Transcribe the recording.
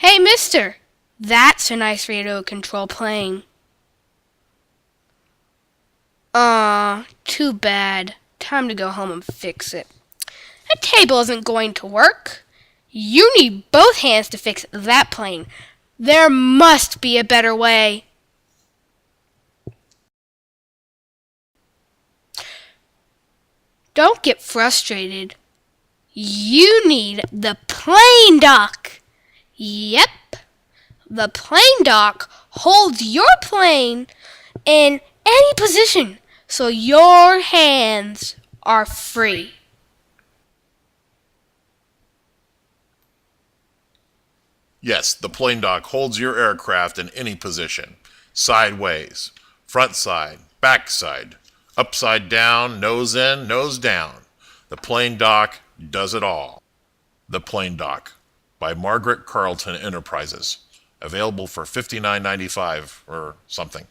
Hey, mister! That's a nice radio control plane. Aw, too bad. Time to go home and fix it. That table isn't going to work. You need both hands to fix that plane. There must be a better way. Don't get frustrated. You need the PlaneDoc. Yep, the PlaneDoc holds your plane in any position so your hands are free. Yes, the PlaneDoc holds your aircraft in any position. Sideways, front side, back side, upside down, nose in, nose down. The PlaneDoc does it all. The PlaneDoc by Margaret Carleton Enterprises. Available for $59.95 or something.